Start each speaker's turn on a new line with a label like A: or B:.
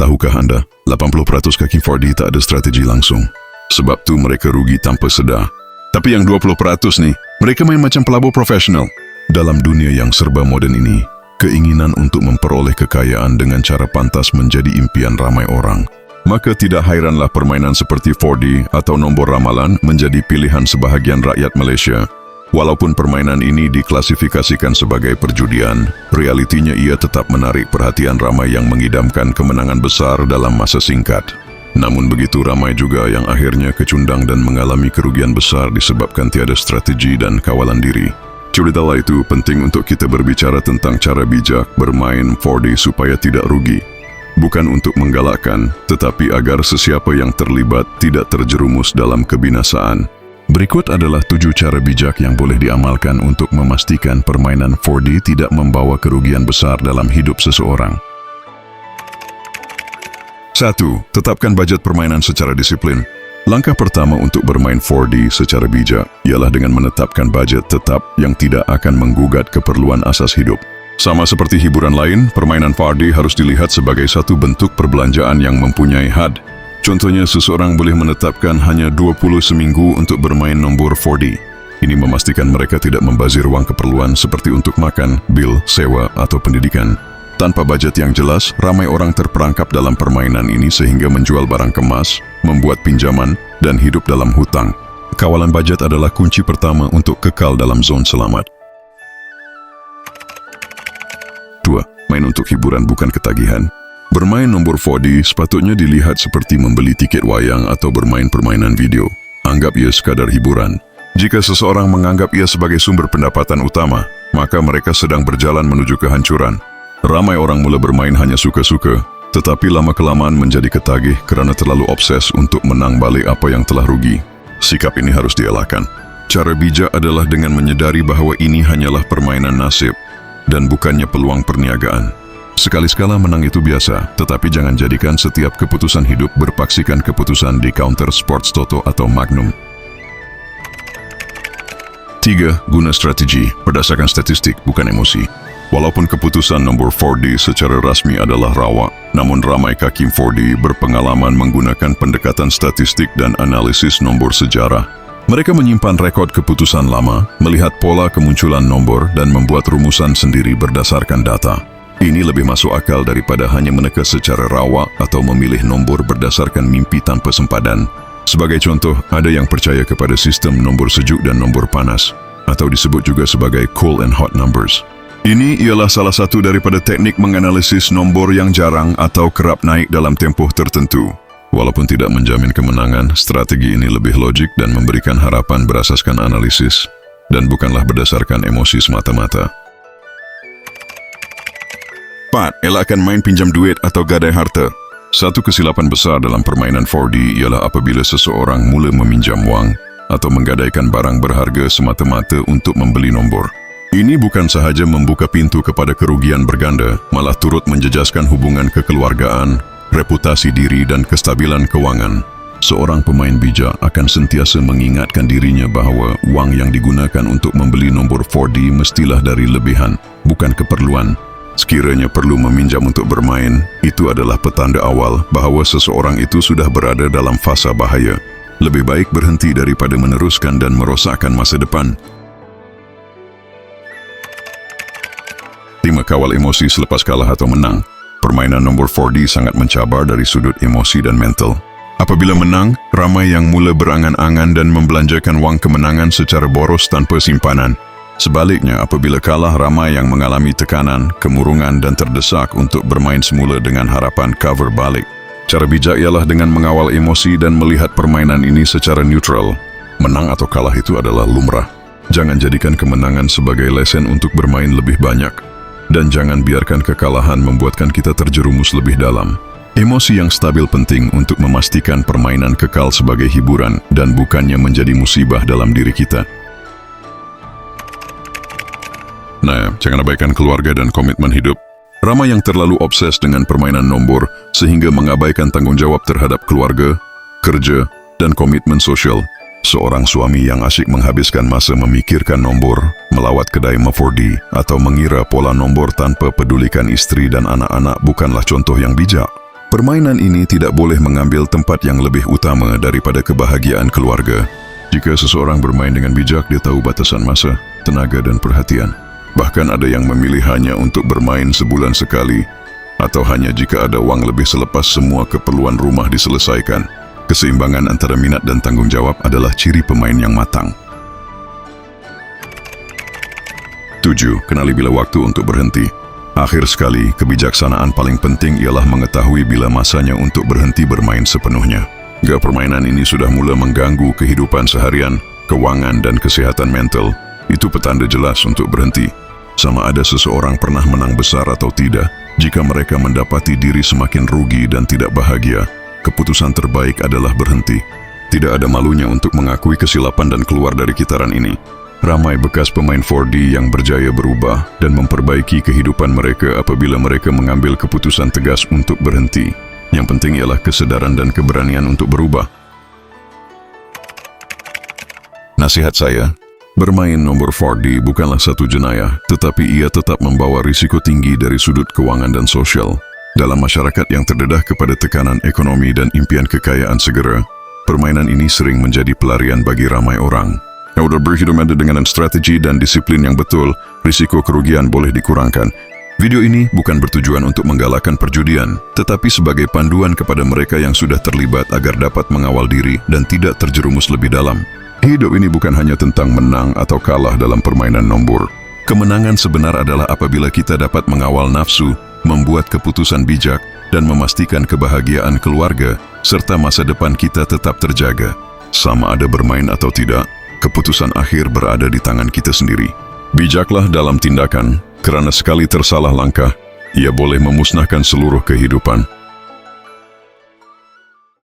A: Tahukah anda, 80% kaki 4D tak ada strategi langsung. Sebab tu mereka rugi tanpa sedar. Tapi yang 20% nih, mereka main macam pelabur profesional. Dalam dunia yang serba moden ini, keinginan untuk memperoleh kekayaan dengan cara pantas menjadi impian ramai orang. Maka tidak hairanlah permainan seperti 4D atau nombor ramalan menjadi pilihan sebahagian rakyat Malaysia. Walaupun permainan ini diklasifikasikan sebagai perjudian, realitinya ia tetap menarik perhatian ramai yang mengidamkan kemenangan besar dalam masa singkat. Namun begitu ramai juga yang akhirnya kecundang dan mengalami kerugian besar disebabkan tiada strategi dan kawalan diri. Ceritalah itu penting untuk kita berbicara tentang cara bijak bermain 4D supaya tidak rugi. Bukan untuk menggalakkan, tetapi agar sesiapa yang terlibat tidak terjerumus dalam kebinasaan. Berikut adalah 7 cara bijak yang boleh diamalkan untuk memastikan permainan 4D tidak membawa kerugian besar dalam hidup seseorang. 1. Tetapkan bajet permainan secara disiplin. Langkah pertama untuk bermain 4D secara bijak ialah dengan menetapkan bajet tetap yang tidak akan menggugat keperluan asas hidup. Sama seperti hiburan lain, permainan 4D harus dilihat sebagai satu bentuk perbelanjaan yang mempunyai had. Contohnya, seseorang boleh menetapkan hanya 20 seminggu untuk bermain nombor 4D. Ini memastikan mereka tidak membazir wang keperluan seperti untuk makan, bil, sewa, atau pendidikan. Tanpa bajet yang jelas, ramai orang terperangkap dalam permainan ini sehingga menjual barang kemas, membuat pinjaman, dan hidup dalam hutang. Kawalan bajet adalah kunci pertama untuk kekal dalam zon selamat. 2. Main untuk hiburan bukan ketagihan. Bermain nombor 4D sepatutnya dilihat seperti membeli tiket wayang atau bermain permainan video. Anggap ia sekadar hiburan. Jika seseorang menganggap ia sebagai sumber pendapatan utama, maka mereka sedang berjalan menuju kehancuran. Ramai orang mula bermain hanya suka-suka, tetapi lama-kelamaan menjadi ketagih kerana terlalu obses untuk menang balik apa yang telah rugi. Sikap ini harus dielakkan. Cara bijak adalah dengan menyedari bahawa ini hanyalah permainan nasib dan bukannya peluang perniagaan. Sekali-sekala menang itu biasa, tetapi jangan jadikan setiap keputusan hidup berpaksikan keputusan di counter sports toto atau magnum. 3. Guna strategi berdasarkan statistik, bukan emosi. Walaupun keputusan nombor 4D secara rasmi adalah rawa, namun ramai kaki 4D berpengalaman menggunakan pendekatan statistik dan analisis nombor sejarah. Mereka menyimpan rekod keputusan lama, melihat pola kemunculan nombor dan membuat rumusan sendiri berdasarkan data. Ini lebih masuk akal daripada hanya meneka secara rawa atau memilih nombor berdasarkan mimpi tanpa sempadan. Sebagai contoh, ada yang percaya kepada sistem nombor sejuk dan nombor panas, atau disebut juga sebagai cold and hot numbers. Ini ialah salah satu daripada teknik menganalisis nombor yang jarang atau kerap naik dalam tempoh tertentu. Walaupun tidak menjamin kemenangan, strategi ini lebih logik dan memberikan harapan berasaskan analisis, dan bukanlah berdasarkan emosi semata-mata. 4. Elakkan main pinjam duit atau gadai harta. Satu kesilapan besar dalam permainan 4D ialah apabila seseorang mula meminjam wang atau menggadaikan barang berharga semata-mata untuk membeli nombor. Ini bukan sahaja membuka pintu kepada kerugian berganda, malah turut menjejaskan hubungan kekeluargaan, reputasi diri dan kestabilan kewangan. Seorang pemain bijak akan sentiasa mengingatkan dirinya bahawa wang yang digunakan untuk membeli nombor 4D mestilah dari lebihan, bukan keperluan. Sekiranya perlu meminjam untuk bermain, itu adalah petanda awal bahawa seseorang itu sudah berada dalam fasa bahaya. Lebih baik berhenti daripada meneruskan dan merosakkan masa depan. 5. Kawal emosi selepas kalah atau menang. Permainan nombor 4D sangat mencabar dari sudut emosi dan mental. Apabila menang, ramai yang mula berangan-angan dan membelanjakan wang kemenangan secara boros tanpa simpanan. Sebaliknya, apabila kalah, ramai yang mengalami tekanan, kemurungan dan terdesak untuk bermain semula dengan harapan cover balik. Cara bijak ialah dengan mengawal emosi dan melihat permainan ini secara neutral. Menang atau kalah itu adalah lumrah. Jangan jadikan kemenangan sebagai lesen untuk bermain lebih banyak. Dan jangan biarkan kekalahan membuatkan kita terjerumus lebih dalam. Emosi yang stabil penting untuk memastikan permainan kekal sebagai hiburan dan bukannya menjadi musibah dalam diri kita. Nah, jangan abaikan keluarga dan komitmen hidup. Ramai yang terlalu obses dengan permainan nombor sehingga mengabaikan tanggung jawab terhadap keluarga, kerja, dan komitmen sosial. Seorang suami yang asyik menghabiskan masa memikirkan nombor, melawat kedai 4D, atau mengira pola nombor tanpa pedulikan isteri dan anak-anak bukanlah contoh yang bijak. Permainan ini tidak boleh mengambil tempat yang lebih utama daripada kebahagiaan keluarga. Jika seseorang bermain dengan bijak, dia tahu batasan masa, tenaga dan perhatian. Bahkan ada yang memilih hanya untuk bermain sebulan sekali, atau hanya jika ada uang lebih selepas semua keperluan rumah diselesaikan. Keseimbangan antara minat dan tanggung jawab adalah ciri pemain yang matang. 7. Kenali bila waktu untuk berhenti. Akhir sekali, kebijaksanaan paling penting ialah mengetahui bila masanya untuk berhenti bermain sepenuhnya. Jika permainan ini sudah mula mengganggu kehidupan seharian, keuangan dan kesehatan mental, itu petanda jelas untuk berhenti. Sama ada seseorang pernah menang besar atau tidak, jika mereka mendapati diri semakin rugi dan tidak bahagia, keputusan terbaik adalah berhenti. Tidak ada malunya untuk mengakui kesilapan dan keluar dari kitaran ini. Ramai bekas pemain 4D yang berjaya berubah dan memperbaiki kehidupan mereka apabila mereka mengambil keputusan tegas untuk berhenti. Yang penting ialah kesedaran dan keberanian untuk berubah. Nasihat saya, bermain nomor 4D bukanlah satu jenayah, tetapi ia tetap membawa risiko tinggi dari sudut keuangan dan sosial. Dalam masyarakat yang terdedah kepada tekanan ekonomi dan impian kekayaan segera, permainan ini sering menjadi pelarian bagi ramai orang. Kalau berhidup dengan strategi dan disiplin yang betul, risiko kerugian boleh dikurangkan. Video ini bukan bertujuan untuk menggalakkan perjudian, tetapi sebagai panduan kepada mereka yang sudah terlibat agar dapat mengawal diri dan tidak terjerumus lebih dalam. Hidup ini bukan hanya tentang menang atau kalah dalam permainan nombor. Kemenangan sebenar adalah apabila kita dapat mengawal nafsu, membuat keputusan bijak, dan memastikan kebahagiaan keluarga, serta masa depan kita tetap terjaga. Sama ada bermain atau tidak, keputusan akhir berada di tangan kita sendiri. Bijaklah dalam tindakan, kerana sekali tersalah langkah, ia boleh memusnahkan seluruh kehidupan.